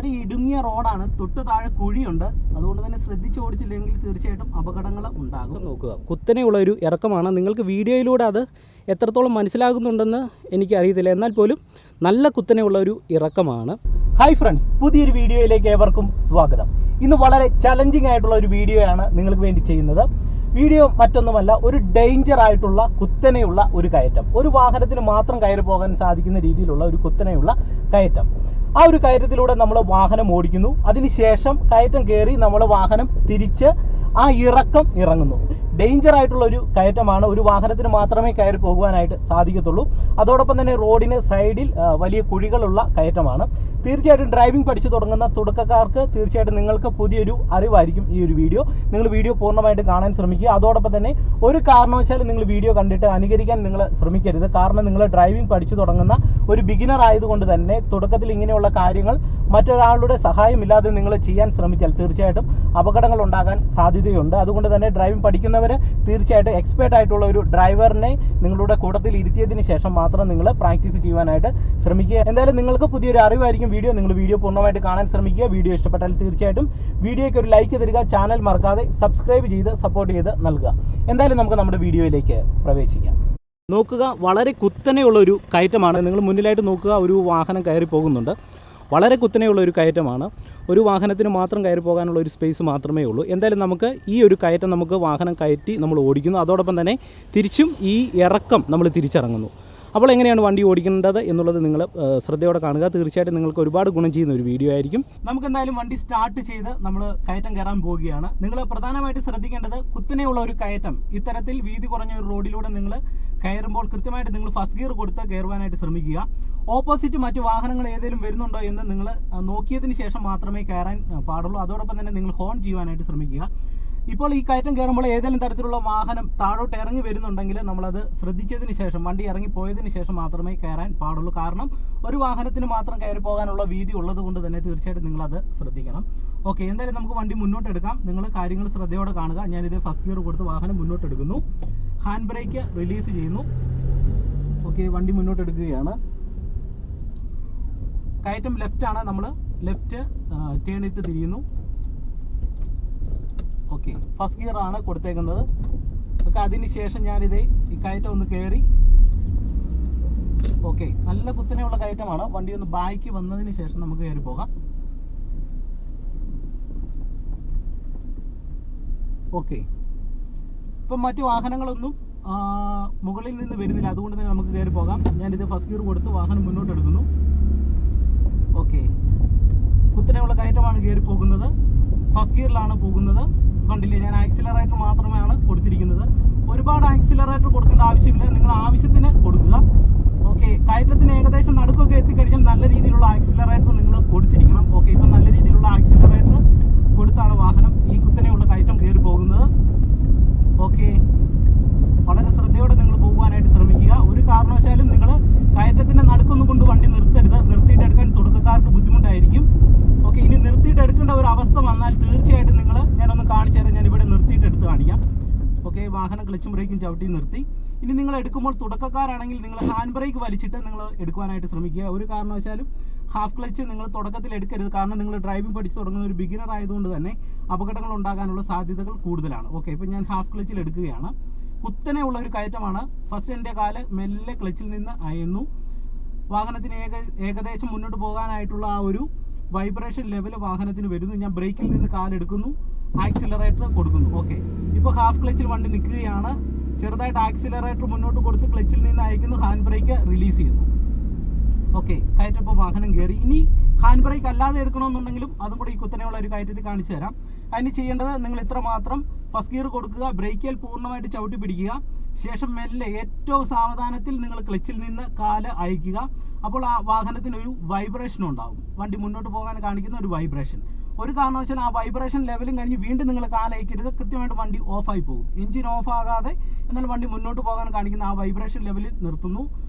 വളരെ ഇടുങ്ങിയ റോഡാണ്, തൊട്ട് താഴെ കുഴിയുണ്ട്. അതുകൊണ്ട് തന്നെ ശ്രദ്ധിച്ച് ഓടിച്ചില്ലെങ്കിൽ തീർച്ചയായിട്ടും അപകടങ്ങൾ ഉണ്ടാകും. നോക്കുക, കുത്തനെയുള്ള ഒരു ഇറക്കമാണ്. നിങ്ങൾക്ക് വീഡിയോയിലൂടെ അത് എത്രത്തോളം മനസ്സിലാകുന്നുണ്ടെന്ന് എനിക്കറിയത്തില്ല, എന്നാൽ പോലും നല്ല കുത്തനെയുള്ള ഒരു ഇറക്കമാണ്. ഹായ് ഫ്രണ്ട്സ്, പുതിയൊരു വീഡിയോയിലേക്ക് ഏവർക്കും സ്വാഗതം. ഇന്ന് വളരെ ചലഞ്ചിങ് ആയിട്ടുള്ള ഒരു വീഡിയോയാണ് നിങ്ങൾക്ക് വേണ്ടി ചെയ്യുന്നത്. വീഡിയോ മറ്റൊന്നുമല്ല, ഒരു ഡേഞ്ചർ ആയിട്ടുള്ള കുത്തനെയുള്ള ഒരു കയറ്റം. ഒരു വാഹനത്തിന് മാത്രം കയറി പോകാൻ സാധിക്കുന്ന രീതിയിലുള്ള ഒരു കുത്തനെയുള്ള കയറ്റം. ആ ഒരു കയറ്റത്തിലൂടെ നമ്മൾ വാഹനം ഓടിക്കുന്നു. അതിനുശേഷം കയറ്റം കയറി നമ്മൾ വാഹനം തിരിച്ച് ആ ഇറക്കം ഇറങ്ങുന്നു. ഡേഞ്ചർ ആയിട്ടുള്ള ഒരു കയറ്റമാണ്. ഒരു വാഹനത്തിന് മാത്രമേ കയറി പോകുവാനായിട്ട് സാധിക്കത്തുള്ളൂ. അതോടൊപ്പം തന്നെ റോഡിന് സൈഡിൽ വലിയ കുഴികളുള്ള കയറ്റമാണ്. തീർച്ചയായിട്ടും ഡ്രൈവിംഗ് പഠിച്ചു തുടങ്ങുന്ന തുടക്കക്കാർക്ക് തീർച്ചയായിട്ടും നിങ്ങൾക്ക് പുതിയൊരു അറിവായിരിക്കും ഈ ഒരു വീഡിയോ. നിങ്ങൾ വീഡിയോ പൂർണ്ണമായിട്ട് കാണാൻ ശ്രമിക്കുക. അതോടൊപ്പം തന്നെ ഒരു കാരണവശാലും നിങ്ങൾ വീഡിയോ കണ്ടിട്ട് അനുകരിക്കാൻ നിങ്ങൾ ശ്രമിക്കരുത്. കാരണം നിങ്ങൾ ഡ്രൈവിംഗ് പഠിച്ചു തുടങ്ങുന്ന ഒരു ബിഗിനർ ആയതുകൊണ്ട് തന്നെ തുടക്കത്തിൽ ഇങ്ങനെയുള്ള കാര്യങ്ങൾ മറ്റൊരാളുടെ സഹായമില്ലാതെ നിങ്ങൾ ചെയ്യാൻ ശ്രമിച്ചാൽ തീർച്ചയായിട്ടും അപകടങ്ങൾ ഉണ്ടാകാൻ സാധ്യതയുണ്ട്. അതുകൊണ്ട് തന്നെ ഡ്രൈവിംഗ് പഠിക്കുന്നവർ തീർച്ചയായിട്ടും എക്സ്പേർട്ട് ആയിട്ടുള്ള ഒരു ഡ്രൈവറിനെ നിങ്ങളുടെ കൂട്ടത്തിൽ ഇരുത്തിയതിന് ശേഷം മാത്രം നിങ്ങൾ പ്രാക്ടീസ് ചെയ്യുവാനായിട്ട് ശ്രമിക്കുക. എന്തായാലും നിങ്ങൾക്ക് പുതിയൊരു അറിവായിരിക്കും വീഡിയോ. നിങ്ങൾ വീഡിയോ പൂർണ്ണമായിട്ട് കാണാൻ ശ്രമിക്കുക. വീഡിയോ ഇഷ്ടപ്പെട്ടാൽ തീർച്ചയായിട്ടും വീഡിയോയ്ക്ക് ഒരു ലൈക്ക് തരിക. ചാനൽ മറക്കാതെ സബ്സ്ക്രൈബ് ചെയ്ത് സപ്പോർട്ട് ചെയ്ത് നൽകുക. എന്തായാലും നമുക്ക് നമ്മുടെ വീഡിയോയിലേക്ക് പ്രവേശിക്കാം. നോക്കുക, വളരെ കുത്തനെയുള്ള ഒരു കയറ്റമാണ്. നിങ്ങൾ മുന്നിലായിട്ട് നോക്കുക, ഒരു വാഹനം കയറി പോകുന്നുണ്ട്. വളരെ കുത്തനെയുള്ള ഒരു കയറ്റമാണ്. ഒരു വാഹനത്തിന് മാത്രം കയറി പോകാനുള്ള ഒരു സ്പേസ് മാത്രമേ ഉള്ളൂ. എന്തായാലും നമുക്ക് ഈ ഒരു കയറ്റം നമുക്ക് വാഹനം കയറ്റി നമ്മൾ ഓടിക്കുന്നു. അതോടൊപ്പം തന്നെ തിരിച്ചും ഈ ഇറക്കം നമ്മൾ തിരിച്ചിറങ്ങുന്നു. അപ്പോൾ എങ്ങനെയാണ് വണ്ടി ഓടിക്കേണ്ടത് എന്നുള്ളത് നിങ്ങൾ ശ്രദ്ധയോടെ കാണുക. തീർച്ചയായിട്ടും നിങ്ങൾക്ക് ഒരുപാട് ഗുണം ചെയ്യുന്ന ഒരു വീഡിയോ ആയിരിക്കും. നമുക്ക് എന്തായാലും വണ്ടി സ്റ്റാർട്ട് ചെയ്ത് നമ്മൾ കയറ്റം കയറാൻ പോവുകയാണ്. നിങ്ങൾ പ്രധാനമായിട്ട് ശ്രദ്ധിക്കേണ്ടത് കുത്തനെയുള്ള ഒരു കയറ്റം, ഇത്തരത്തിൽ വീതി കുറഞ്ഞ ഒരു റോഡിലൂടെ നിങ്ങൾ കയറുമ്പോൾ കൃത്യമായിട്ട് നിങ്ങൾ ഫസ്റ്റ് ഗിയർ കൊടുത്ത് കയറുവാനായിട്ട് ശ്രമിക്കുക. ഓപ്പോസിറ്റ് മറ്റ് വാഹനങ്ങൾ ഏതെങ്കിലും വരുന്നുണ്ടോ എന്ന് നിങ്ങൾ നോക്കിയതിന് ശേഷം മാത്രമേ കയറാൻ പാടുള്ളൂ. അതോടൊപ്പം തന്നെ നിങ്ങൾ ഹോൺ ചെയ്യുവാനായിട്ട് ശ്രമിക്കുക. ഇപ്പോൾ ഈ കയറ്റം കയറുമ്പോൾ ഏതെങ്കിലും തരത്തിലുള്ള വാഹനം താഴോട്ട് ഇറങ്ങി വരുന്നുണ്ടെങ്കിൽ നമ്മളത് ശ്രദ്ധിച്ചതിന് ശേഷം, വണ്ടി ഇറങ്ങി പോയതിന് ശേഷം മാത്രമേ കയറാൻ പാടുള്ളൂ. കാരണം ഒരു വാഹനത്തിന് മാത്രം കയറി പോകാനുള്ള വീതി ഉള്ളത് കൊണ്ട് തന്നെ തീർച്ചയായിട്ടും നിങ്ങളത് ശ്രദ്ധിക്കണം. ഓക്കെ, എന്തായാലും നമുക്ക് വണ്ടി മുന്നോട്ട് എടുക്കാം. നിങ്ങൾ കാര്യങ്ങൾ ശ്രദ്ധയോടെ കാണുക. ഞാനിത് ഫസ്റ്റ് ഗിയർ കൊടുത്ത് വാഹനം മുന്നോട്ട് എടുക്കുന്നു. ഹാൻഡ് ബ്രേക്ക് റിലീസ് ചെയ്യുന്നു. ഓക്കെ, വണ്ടി മുന്നോട്ട് എടുക്കുകയാണ്. കയറ്റം ലെഫ്റ്റ് ആണ്, നമ്മൾ ലെഫ്റ്റ് ടേൺ ഇട്ട് തിരിയുന്നു. ഓക്കെ, ഫസ്റ്റ് ഗിയർ ആണ് കൊടുത്തേക്കുന്നത്. ഓക്കെ, അതിനുശേഷം ഞാനിത് ഈ കയറ്റം ഒന്ന് കയറി. ഓക്കെ, നല്ല കുത്തനെയുള്ള കയറ്റമാണ്. വണ്ടി ഒന്ന് ബാക്ക് വന്നതിന് ശേഷം നമുക്ക് കയറി പോകാം. ഓക്കെ, ഇപ്പം മറ്റു വാഹനങ്ങളൊന്നും മുകളിൽ നിന്ന് വരുന്നില്ല, അതുകൊണ്ട് തന്നെ നമുക്ക് കയറി പോകാം. ഞാനിത് ഫസ്റ്റ് ഗിയർ കൊടുത്ത് വാഹനം മുന്നോട്ട് എടുക്കുന്നു. ഓക്കെ, കുത്തനെയുള്ള കയറ്റമാണ് കയറി പോകുന്നത്. ഫസ്റ്റ് ഗിയറിലാണ് പോകുന്നത്. കണ്ടില്ലേ, ഞാൻ ആക്സിലറേറ്റർ മാത്രമാണ് കൊടുത്തിരിക്കുന്നത്. ഒരുപാട് ആക്സിലറേറ്റർ കൊടുക്കേണ്ട ആവശ്യമില്ല, നിങ്ങൾ ആവശ്യത്തിന് കൊടുക്കുക. ഓക്കെ, കയറ്റത്തിന് ഏകദേശം നടുക്കൊക്കെ എത്തിക്കഴിഞ്ഞാൽ നല്ല രീതിയിലുള്ള ആക്സിലറേറ്റർ നിങ്ങൾ കൊടുത്തിരിക്കണം. ഓക്കെ, ഇപ്പം നല്ല രീതിയിലുള്ള ആക്സിലറേറ്റർ കൊടുത്താണ് വാഹനം ഈ കുത്തനെയുള്ള കയറ്റം കയറി പോകുന്നത്. ഓക്കെ, വളരെ ശ്രദ്ധയോടെ നിങ്ങൾ പോകുവാനായിട്ട് ശ്രമിക്കുക. ഒരു കാരണവശാലും നിങ്ങൾ കയറ്റത്തിൻ്റെ നടുക്കൊന്നും കൊണ്ട് വണ്ടി നിർത്തരുത്. നിർത്തിയിട്ട് എടുക്കാൻ തുടക്കക്കാർക്ക് ബുദ്ധിമുട്ടായിരിക്കും. ഓക്കെ, ഇനി നിർത്തിയിട്ട് എടുക്കേണ്ട ഒരു അവസ്ഥ വന്നാൽ തീർച്ചയായിട്ടും നിങ്ങൾ, ഞാനൊന്ന് കാണിച്ചു തരാം. ഞാനിവിടെ നിർത്തിയിട്ട് എടുത്ത് കാണിക്കാം. ഓക്കെ, വാഹനം ക്ലച്ചും ബ്രേക്കും ചവിട്ടി നിർത്തി. ഇനി നിങ്ങൾ എടുക്കുമ്പോൾ തുടക്കക്കാരാണെങ്കിൽ നിങ്ങൾ ഹാൻഡ് ബ്രേക്ക് വലിച്ചിട്ട് നിങ്ങൾ എടുക്കുവാനായിട്ട് ശ്രമിക്കുക. ഒരു കാരണവശാലും ഹാഫ് ക്ലച്ച് നിങ്ങൾ തുടക്കത്തിൽ എടുക്കരുത്. കാരണം നിങ്ങൾ ഡ്രൈവിംഗ് പഠിച്ചു തുടങ്ങുന്ന ഒരു ബിഗിനർ ആയതുകൊണ്ട് തന്നെ അപകടങ്ങൾ ഉണ്ടാകാനുള്ള സാധ്യതകൾ കൂടുതലാണ്. ഓക്കെ, ഇപ്പം ഞാൻ ഹാഫ് ക്ലച്ചിൽ എടുക്കുകയാണ്. കുത്തനെയുള്ള ഒരു കയറ്റമാണ്. ഫസ്റ്റ് എൻ്റെ കാല് മെല്ലെ ക്ലച്ചിൽ നിന്ന് അയന്നു. വാഹനത്തിന് ഏകദേശം മുന്നോട്ട് പോകാനായിട്ടുള്ള ആ ഒരു വൈബ്രേഷൻ ലെവൽ വാഹനത്തിന് വരുന്നു. ഞാൻ ബ്രേക്കിൽ നിന്ന് കാലെടുക്കുന്നു, ആക്സിലറേറ്റർ കൊടുക്കുന്നു. ഓക്കെ, ഇപ്പോൾ ഹാഫ് ക്ലച്ചിൽ വണ്ടി നിൽക്കുകയാണ്. ചെറുതായിട്ട് ആക്സിലറേറ്റർ മുന്നോട്ട് കൊടുത്ത് ക്ലച്ചിൽ നിന്ന് അയക്കുന്നു, ഹാൻഡ് ബ്രേക്ക് റിലീസ് ചെയ്യുന്നു. ഓക്കെ, കയറ്റപ്പോൾ വാഹനം കയറി. ഇനി ഹാൻഡ് ബ്രേക്ക് അല്ലാതെ എടുക്കണമെന്നുണ്ടെങ്കിലും അതും കൂടി ഈ കുത്തനെയുള്ള ഒരു കയറ്റത്തിൽ കാണിച്ചു തരാം. അതിന് ചെയ്യേണ്ടത് നിങ്ങൾ ഇത്ര മാത്രം ഫസ്റ്റ് ഗിയർ കൊടുക്കുക, ബ്രേക്കിൽ പൂർണ്ണമായിട്ട് ചവിട്ടി പിടിക്കുക. ശേഷം മെല്ലെ ഏറ്റവും സാവധാനത്തിൽ നിങ്ങൾ ക്ലച്ചിൽ നിന്ന് കാല് അയക്കുക. അപ്പോൾ ആ വാഹനത്തിന് ഒരു വൈബ്രേഷൻ ഉണ്ടാവും. വണ്ടി മുന്നോട്ട് പോകാൻ കാണിക്കുന്ന ഒരു വൈബ്രേഷൻ. ഒരു കാരണവശാലും ആ വൈബ്രേഷൻ ലെവലും കഴിഞ്ഞ് വീണ്ടും നിങ്ങൾ കാലയക്കരുത്. കൃത്യമായിട്ട് വണ്ടി ഓഫായി പോകും. എഞ്ചിൻ ഓഫ് ആകാതെ എന്നാൽ വണ്ടി മുന്നോട്ട് പോകാൻ കാണിക്കുന്ന ആ വൈബ്രേഷൻ ലെവലിൽ നിർത്തുന്നു.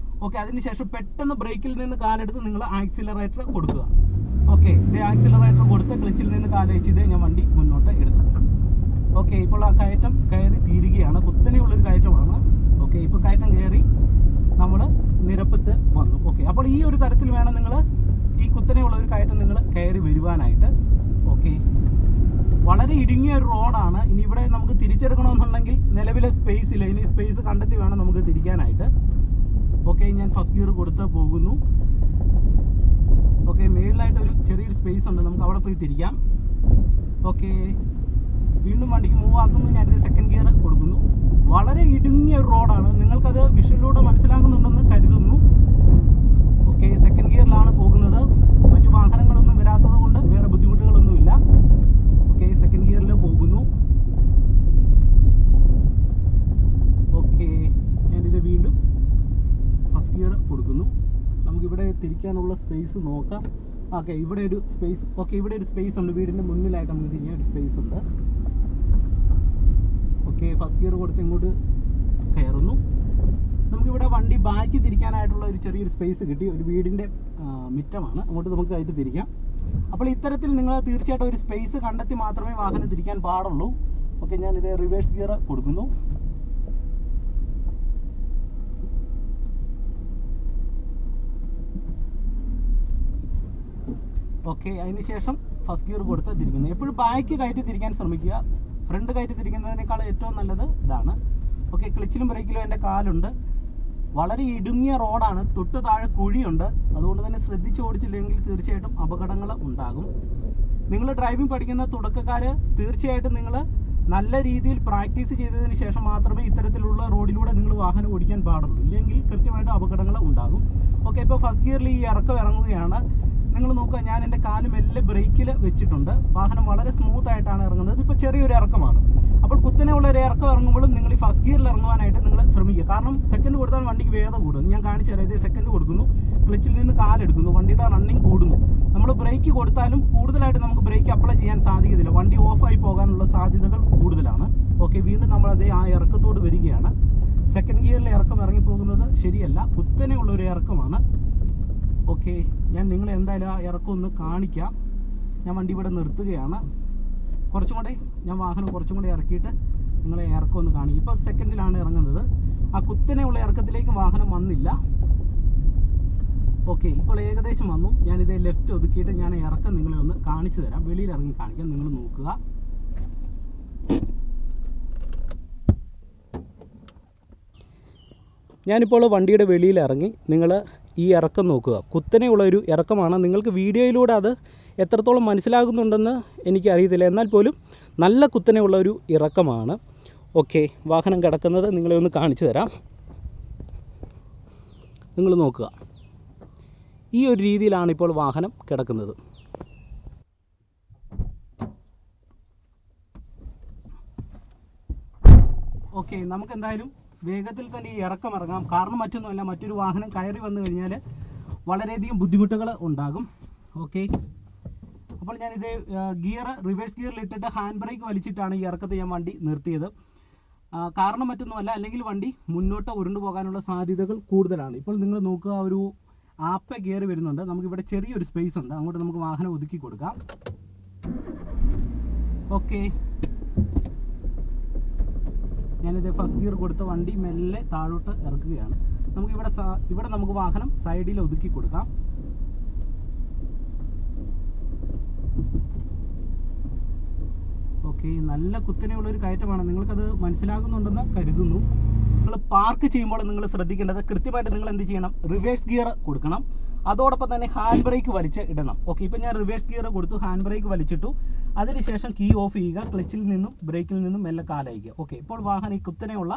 ഓക്കെ, അതിനുശേഷം പെട്ടെന്ന് ബ്രേക്കിൽ നിന്ന് കാലെടുത്ത് നിങ്ങൾ ആക്സിലറേറ്റർ കൊടുക്കുക. ഓക്കെ, ഇത് ആക്സിലറേറ്റർ കൊടുത്ത് ക്ലച്ചിൽ നിന്ന് കാലയച്ച് ഇത് ഞാൻ വണ്ടി മുന്നോട്ട് എടുത്തു. ഓക്കെ, ഇപ്പോൾ ആ കയറ്റം കയറി തീരുകയാണ്. കുത്തനെയുള്ളൊരു കയറ്റമാണ്. ഓക്കെ, ഇപ്പോൾ കയറ്റം കയറി നമ്മൾ നിരപ്പത്ത് വന്നു. ഓക്കെ, അപ്പോൾ ഈ ഒരു തരത്തിൽ വേണം നിങ്ങൾ ഈ കുത്തനെയുള്ള ഒരു കയറ്റം നിങ്ങൾ കയറി വരുവാനായിട്ട്. ഓക്കെ, വളരെ ഇടുങ്ങിയ ഒരു റോഡാണ്. ഇനി ഇവിടെ നമുക്ക് തിരിച്ചെടുക്കണമെന്നുണ്ടെങ്കിൽ നിലവിലെ സ്പേസ് ഇല്ല, ഇനി സ്പേസ് കണ്ടെത്തി വേണം നമുക്ക് തിരിക്കാനായിട്ട്. ഓക്കെ, ഞാൻ ഫസ്റ്റ് ഗിയർ കൊടുത്ത് പോകുന്നു. ഓക്കെ, മേളിലായിട്ടൊരു ചെറിയൊരു സ്പേസ് ഉണ്ട്, നമുക്ക് അവിടെ പോയി തിരിക്കാം. ഓക്കെ, വീണ്ടും വണ്ടിക്ക് മൂവ് ആക്കുന്നു. ഞാനിത് സെക്കൻഡ് ഗിയർ കൊടുക്കുന്നു. വളരെ ഇടുങ്ങിയ ഒരു റോഡാണ്, നിങ്ങൾക്കത് വിഷ്വലിലൂടെ മനസ്സിലാകുന്നുണ്ടെന്ന് കരുതുന്നു. ഓക്കെ, സെക്കൻഡ് ഗിയറിലാണ് പോകുന്നത്. മറ്റു വാഹനങ്ങളൊന്നും വരാത്തത് കൊണ്ട് വേറെ ബുദ്ധിമുട്ടുകളൊന്നുമില്ല. ഓക്കെ, സെക്കൻഡ് ഗിയറിൽ പോകുന്നു. ഓക്കെ, ഞാനിത് വീണ്ടും ഫസ്റ്റ് ഗിയർ കൊടുക്കുന്നു. നമുക്കിവിടെ തിരിക്കാനുള്ള സ്പേസ് നോക്കാം. ഓക്കെ, ഇവിടെ ഒരു സ്പേസ്. ഓക്കെ, ഇവിടെ ഒരു സ്പേസ് ഉണ്ട്, വീടിൻ്റെ മുന്നിലായിട്ട് നമുക്ക് തിരിയാൻ ഒരു സ്പേസ് ഉണ്ട്. ഓക്കെ, ഫസ്റ്റ് ഗിയർ കൊടുത്ത് ഇങ്ങോട്ട് കയറുന്നു. നമുക്കിവിടെ വണ്ടി ബാക്കി തിരിക്കാനായിട്ടുള്ള ഒരു ചെറിയൊരു സ്പേസ് കിട്ടി. ഒരു വീടിൻ്റെ മിറ്റമാണ്, അങ്ങോട്ട് നമുക്ക് ആയിട്ട് തിരിക്കാം. അപ്പോൾ ഇത്തരത്തിൽ നിങ്ങൾ തീർച്ചയായിട്ടും ഒരു സ്പേസ് കണ്ടെത്തി മാത്രമേ വാഹനം തിരിക്കാൻ പാടുള്ളൂ. ഓക്കെ, ഞാനിത് റിവേഴ്സ് ഗിയർ കൊടുക്കുന്നു. ഓക്കെ, അതിനുശേഷം ഫസ്റ്റ് ഗിയർ കൊടുത്ത് തിരിക്കുന്നു. എപ്പോഴും ബാക്ക് കയറ്റി തിരിക്കാൻ ശ്രമിക്കുക, ഫ്രണ്ട് കയറ്റി തിരിക്കുന്നതിനേക്കാൾ ഏറ്റവും നല്ലത് ഇതാണ്. ഓക്കെ, ക്ലച്ചിലും ബ്രേക്കിലും എൻ്റെ കാലുണ്ട്. വളരെ ഇടുങ്ങിയ റോഡാണ്, തൊട്ട് താഴെ കുഴിയുണ്ട്. അതുകൊണ്ട് തന്നെ ശ്രദ്ധിച്ച് ഓടിച്ചില്ലെങ്കിൽ തീർച്ചയായിട്ടും അപകടങ്ങൾ ഉണ്ടാകും. നിങ്ങൾ ഡ്രൈവിംഗ് പഠിക്കുന്ന തുടക്കക്കാർ തീർച്ചയായിട്ടും നിങ്ങൾ നല്ല രീതിയിൽ പ്രാക്ടീസ് ചെയ്തതിന് ശേഷം മാത്രമേ ഇത്തരത്തിലുള്ള റോഡിലൂടെ നിങ്ങൾ വാഹനം ഓടിക്കാൻ പാടുള്ളൂ, ഇല്ലെങ്കിൽ കൃത്യമായിട്ട് അപകടങ്ങൾ ഉണ്ടാകും. ഓക്കെ, ഇപ്പോൾ ഫസ്റ്റ് ഗിയറിൽ ഈ ഇറക്കം ഇറങ്ങുകയാണ്. നിങ്ങൾ നോക്കുക, ഞാൻ എൻ്റെ കാല് മെല്ലെ ബ്രേക്കിൽ വെച്ചിട്ടുണ്ട്. വാഹനം വളരെ സ്മൂത്ത് ആയിട്ടാണ് ഇറങ്ങുന്നത്. ഇപ്പോൾ ചെറിയൊരു ഇറക്കമാണ്. അപ്പോൾ കുത്തനെയുള്ള ഒരു ഇറക്കം ഇറങ്ങുമ്പോഴും നിങ്ങൾ ഈ ഫസ്റ്റ് ഗിയറിൽ ഇറങ്ങുവാനായിട്ട് നിങ്ങൾ ശ്രമിക്കുക. കാരണം സെക്കൻഡ് കൊടുത്താൽ വണ്ടിക്ക് വേഗത കൂടും. ഞാൻ കാണിച്ചു തരാം. ഇത് സെക്കൻഡ് കൊടുക്കുന്നു, ക്ലച്ചിൽ നിന്ന് കാലെടുക്കുന്നു, വണ്ടിയുടെ റണ്ണിങ് കൂടുന്നു. നമ്മൾ ബ്രേക്ക് കൊടുത്താലും കൂടുതലായിട്ട് നമുക്ക് ബ്രേക്ക് അപ്ലൈ ചെയ്യാൻ സാധിക്കത്തില്ല, വണ്ടി ഓഫായി പോകാനുള്ള സാധ്യതകൾ കൂടുതലാണ്. ഓക്കെ, വീണ്ടും നമ്മളതേ ആ ഇറക്കത്തോട് വരികയാണ്. സെക്കൻഡ് ഗിയറിലെ ഇറക്കം ഇറങ്ങിപ്പോകുന്നത് ശരിയല്ല, കുത്തനെയുള്ള ഒരു ഇറക്കമാണ്. ഓക്കെ, ഞാൻ നിങ്ങളെ എന്തായാലും ആ ഇറക്കം ഒന്ന് കാണിക്കാം. ഞാൻ വണ്ടി ഇവിടെ നിർത്തുകയാണ്. കുറച്ചും കൂടെ ഞാൻ വാഹനം കുറച്ചും കൂടെ ഇറക്കിയിട്ട് നിങ്ങളെ ഇറക്കം ഒന്ന് കാണിക്കും. ഇപ്പോൾ സെക്കൻഡിലാണ് ഇറങ്ങുന്നത്. ആ കുത്തനെയുള്ള ഇറക്കത്തിലേക്ക് വാഹനം വന്നില്ല. ഓക്കെ, ഇപ്പോൾ ഏകദേശം വന്നു. ഞാനിത് ലെഫ്റ്റ് ഒതുക്കിയിട്ട് ഞാൻ ഇറക്കം നിങ്ങളെ ഒന്ന് കാണിച്ചു തരാം. വെളിയിൽ ഇറങ്ങി കാണിക്കാം, നിങ്ങൾ നോക്കുക. ഞാനിപ്പോൾ വണ്ടിയുടെ വെളിയിൽ ഇറങ്ങി. നിങ്ങൾ ഈ ഇറക്കം നോക്കുക, കുത്തനെയുള്ള ഒരു ഇറക്കമാണ്. നിങ്ങൾക്ക് വീഡിയോയിലൂടെ അത് എത്രത്തോളം മനസ്സിലാകുന്നുണ്ടെന്ന് എനിക്കറിയത്തില്ല, എന്നാൽ പോലും നല്ല കുത്തനെയുള്ള ഒരു ഇറക്കമാണ്. ഓക്കെ, വാഹനം കിടക്കുന്നത് നിങ്ങളെ ഒന്ന് കാണിച്ചു തരാം. നിങ്ങൾ നോക്കുക, ഈ ഒരു രീതിയിലാണ് ഇപ്പോൾ വാഹനം കിടക്കുന്നത്. ഓക്കെ, നമുക്കെന്തായാലും വേഗത്തിൽ തന്നെ ഈ ഇറക്കം ഇറങ്ങാം. കാരണം മറ്റൊന്നുമല്ല, മറ്റൊരു വാഹനം കയറി വന്നു കഴിഞ്ഞാൽ വളരെയധികം ബുദ്ധിമുട്ടുകൾ ഉണ്ടാകും. ഓക്കെ, അപ്പോൾ ഞാനിത് ഗിയർ റിവേഴ്സ് ഗിയറിൽ ഇട്ടിട്ട് ഹാൻഡ് ബ്രേക്ക് വലിച്ചിട്ടാണ് ഈ ഇറക്കത്തിൽ ഞാൻ വണ്ടി നിർത്തിയത്. കാരണം മറ്റൊന്നുമല്ല, അല്ലെങ്കിൽ വണ്ടി മുന്നോട്ട് ഉരുണ്ടു പോകാനുള്ള സാധ്യതകൾ കൂടുതലാണ്. ഇപ്പോൾ നിങ്ങൾ നോക്കുക, ഒരു ആപ്പ് കയറി വരുന്നുണ്ട്. നമുക്കിവിടെ ചെറിയൊരു സ്പേസ് ഉണ്ട്, അങ്ങോട്ട് നമുക്ക് വാഹനം ഒതുക്കി കൊടുക്കാം. ഓക്കെ, ഞാനിത് ഫസ്റ്റ് ഗിയർ കൊടുത്ത വണ്ടി മെല്ലെ താഴോട്ട് ഇറക്കുകയാണ്. ഇവിടെ നമുക്ക് വാഹനം സൈഡിൽ ഒതുക്കി കൊടുക്കാം. ഓക്കെ, നല്ല കുത്തനെയുള്ളൊരു കയറ്റമാണ്, നിങ്ങൾക്കത് മനസ്സിലാകുന്നുണ്ടെന്ന് കരുതുന്നു. നിങ്ങൾ പാർക്ക് ചെയ്യുമ്പോൾ നിങ്ങൾ ശ്രദ്ധിക്കേണ്ടത് കൃത്യമായിട്ട് നിങ്ങൾ എന്ത് ചെയ്യണം, റിവേഴ്സ് ഗിയർ കൊടുക്കണം. അതോടൊപ്പം തന്നെ ഹാൻഡ് ബ്രേക്ക് വലിച്ച് ഇടണം. ഓക്കെ, ഇപ്പോൾ ഞാൻ റിവേഴ്സ് ഗിയർ കൊടുത്തു, ഹാൻഡ് ബ്രേക്ക് വലിച്ചിട്ടു. അതിനുശേഷം കീ ഓഫ് ചെയ്യുക, ക്ലച്ചിൽ നിന്നും ബ്രേക്കിൽ നിന്നും മെല്ലെ കാലയക്കുക. ഓക്കെ, ഇപ്പോൾ വാഹനം ഈ കുത്തനെയുള്ള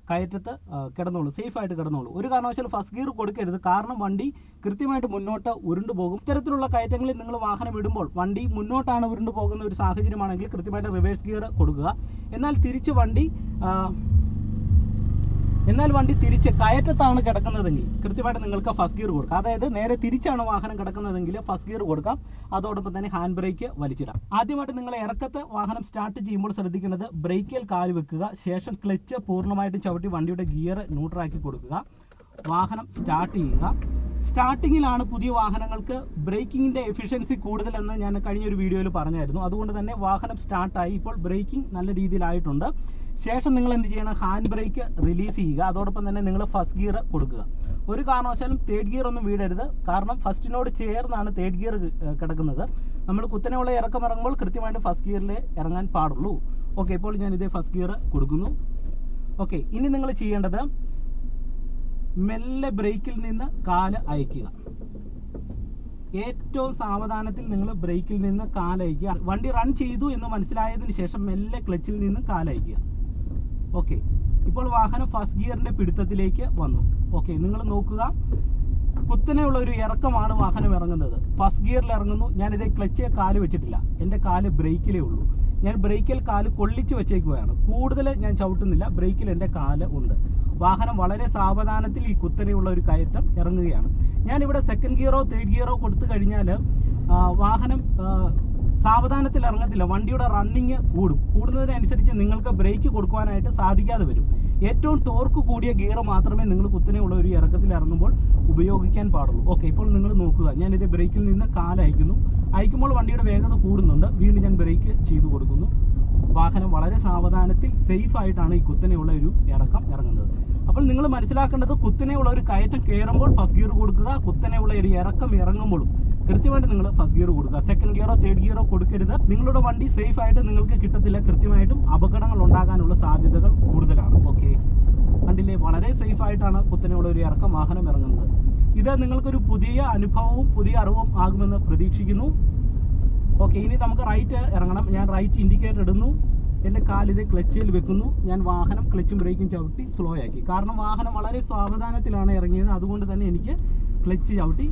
കയറ്റത്ത് കിടന്നോളൂ, സേഫായിട്ട് കിടന്നോളൂ. ഒരു കാരണവശാലും ഫസ്റ്റ് ഗിയർ കൊടുക്കരുത്, കാരണം വണ്ടി കൃത്യമായിട്ട് മുന്നോട്ട് ഉരുണ്ടു പോകും. ഇത്തരത്തിലുള്ള കയറ്റങ്ങളിൽ നിങ്ങൾ വാഹനം ഇടുമ്പോൾ വണ്ടി മുന്നോട്ടാണ് ഉരുണ്ടു പോകുന്ന ഒരു സാഹചര്യമാണെങ്കിൽ കൃത്യമായിട്ട് റിവേഴ്സ് ഗിയർ കൊടുക്കുക. എന്നാൽ വണ്ടി തിരിച്ച് കയറ്റത്താണ് കിടക്കുന്നതെങ്കിൽ കൃത്യമായിട്ട് നിങ്ങൾക്ക് ഫസ്റ്റ് ഗിയർ കൊടുക്കാം. അതായത് നേരെ തിരിച്ചാണ് വാഹനം കിടക്കുന്നതെങ്കിൽ ഫസ്റ്റ് ഗിയർ കൊടുക്കാം. അതോടൊപ്പം തന്നെ ഹാൻഡ് ബ്രേക്ക് വലിച്ചിടാം. ആദ്യമായിട്ട് നിങ്ങൾ ഇറക്കത്ത് വാഹനം സ്റ്റാർട്ട് ചെയ്യുമ്പോൾ ശ്രദ്ധിക്കേണ്ടത് ബ്രേക്കിൽ കാല് വെക്കുക, ശേഷം ക്ലച്ച് പൂർണ്ണമായിട്ടും ചവിട്ടി വണ്ടിയുടെ ഗിയർ ന്യൂട്രാക്കി കൊടുക്കുക. വാഹനം സ്റ്റാർട്ട് ചെയ്യുക. സ്റ്റാർട്ടിങ്ങിലാണ് പുതിയ വാഹനങ്ങൾക്ക് ബ്രേക്കിങ്ങിൻ്റെ എഫിഷ്യൻസി കൂടുതലെന്ന് ഞാൻ കഴിഞ്ഞൊരു വീഡിയോയിൽ പറഞ്ഞായിരുന്നു. അതുകൊണ്ട് തന്നെ വാഹനം സ്റ്റാർട്ടായി, ഇപ്പോൾ ബ്രേക്കിംഗ് നല്ല രീതിയിലായിട്ടുണ്ട്. ശേഷം നിങ്ങൾ എന്ത് ചെയ്യണം, ഹാൻഡ് ബ്രേക്ക് റിലീസ് ചെയ്യുക. അതോടൊപ്പം തന്നെ നിങ്ങൾ ഫസ്റ്റ് ഗിയർ കൊടുക്കുക. ഒരു കാരണവശാലും തേർഡ് ഗിയർ ഒന്നും വീഴരുത്. കാരണം ഫസ്റ്റിനോട് ചേർന്നാണ് തേർഡ് ഗിയർ കിടക്കുന്നത്. നമ്മൾ കുത്തനെയുള്ള ഇറക്കം ഇറങ്ങുമ്പോൾ കൃത്യമായിട്ട് ഫസ്റ്റ് ഗിയറിൽ ഇറങ്ങാൻ പാടുള്ളൂ. ഓക്കെ, ഇപ്പോൾ ഞാൻ ഇതേ ഫസ്റ്റ് ഗിയർ കൊടുക്കുന്നു. ഓക്കെ, ഇനി നിങ്ങൾ ചെയ്യേണ്ടത് മെല്ലെ ബ്രേക്കിൽ നിന്ന് കാല് അയക്കുക. ഏറ്റവും സാവധാനത്തിൽ നിങ്ങൾ ബ്രേക്കിൽ നിന്ന് കാലയക്കുക. വണ്ടി റൺ ചെയ്തു എന്ന് മനസ്സിലായതിനു ശേഷം മെല്ലെ ക്ലച്ചിൽ നിന്ന് കാലയക്കുക. ഓക്കെ, ഇപ്പോൾ വാഹനം ഫസ്റ്റ് ഗിയറിന്റെ പിടുത്തത്തിലേക്ക് വന്നു. ഓക്കെ, നിങ്ങൾ നോക്കുക, കുത്തനെയുള്ള ഒരു ഇറക്കമാണ് വാഹനം ഇറങ്ങുന്നത്. ഫസ്റ്റ് ഗിയറിൽ ഇറങ്ങുന്നു. ഞാനിതേ ക്ലച്ചിൽ കാല് വെച്ചിട്ടില്ല, എൻ്റെ കാല് ബ്രേക്കിലേ ഉള്ളൂ. ഞാൻ ബ്രേക്കിൽ കാല് കൊള്ളിച്ച് വെച്ചേക്കുകയാണ്. കൂടുതൽ ഞാൻ ചവിട്ടുന്നില്ല, ബ്രേക്കിൽ എൻ്റെ കാല് ഉണ്ട്. വാഹനം വളരെ സാവധാനത്തിൽ ഈ കുത്തനെയുള്ള ഒരു കയറ്റം ഇറങ്ങുകയാണ്. ഞാനിവിടെ സെക്കൻഡ് ഗിയറോ തേർഡ് ഗിയറോ കൊടുത്തു കഴിഞ്ഞാൽ വാഹനം സാവധാനത്തിൽ ഇറങ്ങത്തില്ല. വണ്ടിയുടെ റണ്ണിങ് കൂടുന്നതിനനുസരിച്ച് നിങ്ങൾക്ക് ബ്രേക്ക് കൊടുക്കുവാനായിട്ട് സാധിക്കാതെ വരും. ഏറ്റവും ടോർക്ക് കൂടിയ ഗിയർ മാത്രമേ നിങ്ങൾ കുത്തനെയുള്ള ഒരു ഇറക്കത്തിൽ ഇറങ്ങുമ്പോൾ ഉപയോഗിക്കാൻ പാടുള്ളൂ. ഓക്കെ, ഇപ്പോൾ നിങ്ങൾ നോക്കുക, ഞാനിത് ബ്രേക്കിൽ നിന്ന് അയക്കുമ്പോൾ വണ്ടിയുടെ വേഗത കൂടുന്നുണ്ട്. വീണ്ടും ഞാൻ ബ്രേക്ക് ചെയ്തു കൊടുക്കുന്നു. വാഹനം വളരെ സാവധാനത്തിൽ സേഫ് ആയിട്ടാണ് ഈ കുത്തനെയുള്ള ഒരു ഇറക്കം ഇറങ്ങുന്നത്. അപ്പോൾ നിങ്ങൾ മനസ്സിലാക്കേണ്ടത്, കുത്തനെയുള്ള ഒരു കയറ്റം കയറുമ്പോൾ ഫസ്റ്റ് ഗിയർ കൊടുക്കുക. കുത്തനെയുള്ള ഒരു ഇറക്കം ഇറങ്ങുമ്പോഴും കൃത്യമായിട്ട് നിങ്ങൾ ഫസ്റ്റ് ഗിയർ കൊടുക്കുക. സെക്കൻഡ് ഗിയറോ തേർഡ് ഗിയറോ കൊടുക്കരുത്. നിങ്ങളുടെ വണ്ടി സേഫ് ആയിട്ട് നിങ്ങൾക്ക് കിട്ടത്തില്ല. കൃത്യമായിട്ടും അപകടങ്ങൾ ഉണ്ടാകാനുള്ള സാധ്യതകൾ കൂടുതലാണ്. ഓക്കെ, വണ്ടിയിലെ വളരെ സേഫ് ആയിട്ടാണ് കുത്തനെയുള്ള ഒരു ഇറക്കം വാഹനം ഇറങ്ങുന്നത്. ഇത് നിങ്ങൾക്കൊരു പുതിയ അനുഭവവും പുതിയ അറിവും ആകുമെന്ന് പ്രതീക്ഷിക്കുന്നു. ഓക്കെ, ഇനി നമുക്ക് റൈറ്റ് ഇറങ്ങണം. ഞാൻ റൈറ്റ് ഇൻഡിക്കേറ്റർ ഇടുന്നു. എൻ്റെ കാലിത് ക്ലച്ചിൽ വെക്കുന്നു. ഞാൻ വാഹനം ക്ലച്ചും ബ്രേക്കും ചവിട്ടി സ്ലോ ആക്കി. കാരണം വാഹനം വളരെ സാവധാനത്തിലാണ് ഇറങ്ങിയത്. അതുകൊണ്ട് തന്നെ എനിക്ക് ക്ലച്ച് ചവിട്ടി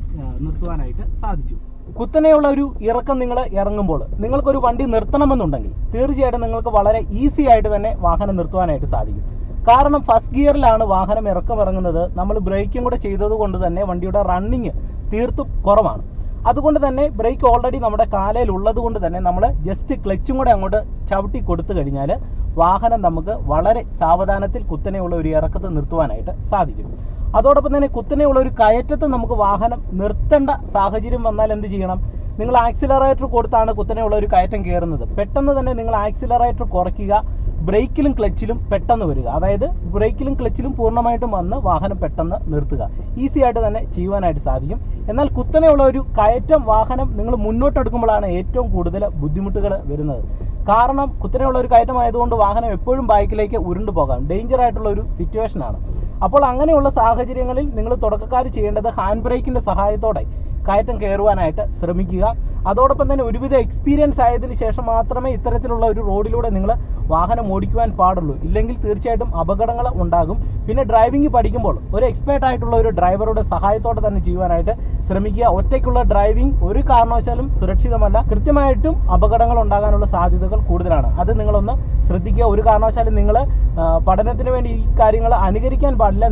നിർത്തുവാനായിട്ട് സാധിച്ചു. കുത്തനെയുള്ള ഒരു ഇറക്കം നിങ്ങൾ ഇറങ്ങുമ്പോൾ നിങ്ങൾക്കൊരു വണ്ടി നിർത്തണമെന്നുണ്ടെങ്കിൽ തീർച്ചയായിട്ടും നിങ്ങൾക്ക് വളരെ ഈസി ആയിട്ട് തന്നെ വാഹനം നിർത്തുവാനായിട്ട് സാധിക്കും. കാരണം ഫസ്റ്റ് ഗിയറിലാണ് വാഹനം ഇറക്കം ഇറങ്ങുന്നത്. നമ്മൾ ബ്രേക്കും കൂടെ ചെയ്തത് കൊണ്ട് തന്നെ വണ്ടിയുടെ റണ്ണിങ് തീർത്തും കുറവാണ്. അതുകൊണ്ട് തന്നെ ബ്രേക്ക് ഓൾറെഡി നമ്മുടെ കാലയിൽ ഉള്ളത് കൊണ്ട് തന്നെ നമ്മൾ ജസ്റ്റ് ക്ലച്ചും കൂടെ അങ്ങോട്ട് ചവിട്ടി കൊടുത്തു കഴിഞ്ഞാൽ വാഹനം നമുക്ക് വളരെ സാവധാനത്തിൽ കുത്തനെയുള്ള ഒരു ഇറക്കത്ത് നിർത്തുവാനായിട്ട് സാധിക്കും. അതോടൊപ്പം തന്നെ കുത്തനെയുള്ള ഒരു കയറ്റത്ത് നമുക്ക് വാഹനം നിർത്തേണ്ട സാഹചര്യം വന്നാൽ എന്ത് ചെയ്യണം? നിങ്ങൾ ആക്സിലറേറ്റർ കൊടുത്താണ് കുത്തനെയുള്ള ഒരു കയറ്റം കയറുന്നത്. പെട്ടെന്ന് തന്നെ നിങ്ങൾ ആക്സിലറേറ്റർ കുറയ്ക്കുക. ബ്രേക്കിലും ക്ലച്ചിലും പെട്ടെന്ന് വരിക. അതായത് ബ്രേക്കിലും ക്ലച്ചിലും പൂർണ്ണമായിട്ടും വന്ന് വാഹനം പെട്ടെന്ന് നിർത്തുക. ഈസി ആയിട്ട് തന്നെ ചെയ്യുവാനായിട്ട് സാധിക്കും. എന്നാൽ കുത്തനെയുള്ള ഒരു കയറ്റം വാഹനം നിങ്ങൾ മുന്നോട്ടെടുക്കുമ്പോഴാണ് ഏറ്റവും കൂടുതൽ ബുദ്ധിമുട്ടുകൾ വരുന്നത്. കാരണം കുത്തനെയുള്ള ഒരു കയറ്റമായതുകൊണ്ട് വാഹനം എപ്പോഴും ബാക്കിലേക്ക് ഉരുണ്ടു പോകാം. ഡേഞ്ചർ ആയിട്ടുള്ള ഒരു സിറ്റുവേഷനാണ്. അപ്പോൾ അങ്ങനെയുള്ള സാഹചര്യങ്ങളിൽ നിങ്ങൾ തുടക്കക്കാർ ചെയ്യേണ്ടത് ഹാൻഡ് ബ്രേക്കിൻ്റെ സഹായത്തോടെ കയറ്റം കയറുവാനായിട്ട് ശ്രമിക്കുക. അതോടൊപ്പം തന്നെ ഒരുവിധ എക്സ്പീരിയൻസ് ആയതിനു ശേഷം മാത്രമേ ഇത്തരത്തിലുള്ള ഒരു റോഡിലൂടെ നിങ്ങൾ വാഹനം ഓടിക്കുവാൻ പാടുള്ളൂ. ഇല്ലെങ്കിൽ തീർച്ചയായിട്ടും അപകടങ്ങൾ ഉണ്ടാകും. പിന്നെ ഡ്രൈവിംഗ് പഠിക്കുമ്പോൾ ഒരു എക്സ്പേർട്ട് ആയിട്ടുള്ള ഒരു ഡ്രൈവറുടെ സഹായത്തോടെ തന്നെ ചെയ്യുവാനായിട്ട് ശ്രമിക്കുക. ഒറ്റയ്ക്കുള്ള ഡ്രൈവിംഗ് ഒരു കാരണവശാലും സുരക്ഷിതമല്ല. കൃത്യമായിട്ടും അപകടങ്ങൾ ഉണ്ടാകാനുള്ള സാധ്യതകൾ കൂടുതലാണ്. അത് നിങ്ങളൊന്ന് ശ്രദ്ധിക്കുക. ഒരു കാരണവശാലും നിങ്ങൾ പഠനത്തിന് വേണ്ടി ഈ കാര്യങ്ങൾ അനുകരിക്കാൻ പാടില്ല.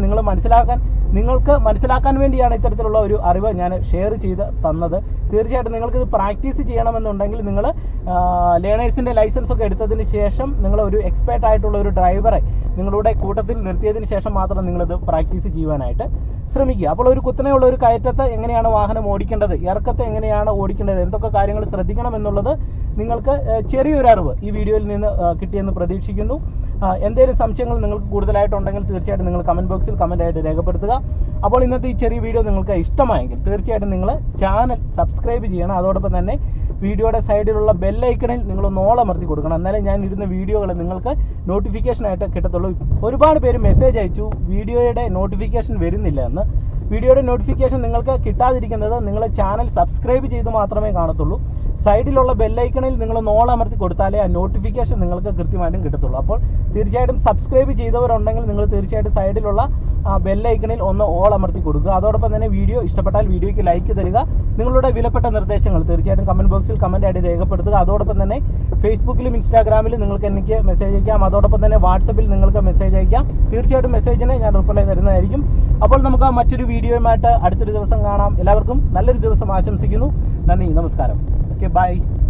നിങ്ങൾക്ക് മനസ്സിലാക്കാൻ വേണ്ടിയാണ് ഇത്തരത്തിലുള്ള ഒരു അറിവ് ഞാൻ ഷെയർ ചെയ്ത് തന്നത്. തീർച്ചയായിട്ടും നിങ്ങൾക്കിത് പ്രാക്ടീസ് ചെയ്യണമെന്നുണ്ടെങ്കിൽ നിങ്ങൾ ലേണേഴ്സിൻ്റെ ലൈസൻസ് ഒക്കെ എടുത്തതിന് ശേഷം നിങ്ങൾ ഒരു എക്സ്പേർട്ട് ആയിട്ടുള്ള ഒരു ഡ്രൈവറെ നിങ്ങളുടെ കൂട്ടത്തിൽ നിർത്തിയതിന് ശേഷം മാത്രം നിങ്ങളിത് പ്രാക്ടീസ് ചെയ്യുവാനായിട്ട് ശ്രമിക്കുക. അപ്പോൾ ഒരു കുത്തനെയുള്ള ഒരു കയറ്റത്ത് എങ്ങനെയാണ് വാഹനം ഓടിക്കേണ്ടത്, ഇറക്കത്തെ എങ്ങനെയാണ് ഓടിക്കേണ്ടത്, എന്തൊക്കെ കാര്യങ്ങൾ ശ്രദ്ധിക്കണം എന്നുള്ളത് നിങ്ങൾക്ക് ചെറിയൊരു അറിവ് ഈ വീഡിയോയിൽ നിന്ന് കിട്ടിയെന്ന് പ്രതീക്ഷിക്കുന്നു. എന്തെങ്കിലും സംശയങ്ങൾ നിങ്ങൾക്ക് കൂടുതലായിട്ടുണ്ടെങ്കിൽ തീർച്ചയായിട്ടും നിങ്ങൾ കമൻറ്റ് ബോക്സിൽ കമൻറ്റായിട്ട് രേഖപ്പെടുത്തുക. അപ്പോൾ ഇന്നത്തെ ഈ ചെറിയ വീഡിയോ നിങ്ങൾക്ക് ഇഷ്ടമായെങ്കിൽ തീർച്ചയായിട്ടും നിങ്ങൾ ചാനൽ സബ്സ്ക്രൈബ് ചെയ്യണം. അതോടൊപ്പം തന്നെ വീഡിയോയുടെ സൈഡിലുള്ള ബെല്ലൈക്കണിൽ നിങ്ങളൊന്ന് ഓളമർത്തി കൊടുക്കണം. എന്നാലേ ഞാൻ ഇടുന്ന വീഡിയോകൾ നിങ്ങൾക്ക് നോട്ടിഫിക്കേഷനായിട്ട് കിട്ടത്തുള്ളൂ. ഒരുപാട് പേര് മെസ്സേജ് അയച്ചു വീഡിയോയുടെ നോട്ടിഫിക്കേഷൻ വരുന്നില്ല എന്ന്. വീഡിയോയുടെ നോട്ടിഫിക്കേഷൻ നിങ്ങൾക്ക് കിട്ടാതിരിക്കുന്നത് നിങ്ങൾ ചാനൽ സബ്സ്ക്രൈബ് ചെയ്ത് മാത്രമേ കാണത്തുള്ളൂ. സൈഡിലുള്ള ബെല്ലൈക്കണിൽ നിങ്ങൾ ഓളമർത്തി കൊടുത്താലേ ആ നോട്ടിഫിക്കേഷൻ നിങ്ങൾക്ക് കൃത്യമായിട്ടും കിട്ടത്തുള്ളൂ. അപ്പോൾ തീർച്ചയായിട്ടും സബ്സ്ക്രൈബ് ചെയ്തവരുണ്ടെങ്കിൽ നിങ്ങൾ തീർച്ചയായിട്ടും സൈഡിലുള്ള ബെല്ലൈക്കണിൽ ഒന്ന് ഓളമർത്തി കൊടുക്കുക. അതോടൊപ്പം തന്നെ വീഡിയോ ഇഷ്ടപ്പെട്ടാൽ വീഡിയോയ്ക്ക് ലൈക്ക് തരിക. നിങ്ങളുടെ വിലപ്പെട്ട നിർദ്ദേശങ്ങൾ തീർച്ചയായിട്ടും കമൻറ്റ് ബോക്സിൽ കമൻറ്റായിട്ട് രേഖപ്പെടുത്തുക. അതോടൊപ്പം തന്നെ ഫേസ്ബുക്കിലും ഇൻസ്റ്റാഗ്രാമിലും നിങ്ങൾക്ക് എനിക്ക് മെസ്സേജ് അയക്കാം. അതോടൊപ്പം തന്നെ വാട്സപ്പിൽ നിങ്ങൾക്ക് മെസ്സേജ് അയക്കാം. തീർച്ചയായിട്ടും മെസ്സേജിന് ഞാൻ റിപ്ലൈ തരുന്നതായിരിക്കും. അപ്പോൾ നമുക്ക് മറ്റൊരു വീഡിയോയുമായിട്ട് അടുത്തൊരു ദിവസം കാണാം. എല്ലാവർക്കും നല്ലൊരു ദിവസം ആശംസിക്കുന്നു. നന്ദി, നമസ്കാരം. Okay, bye.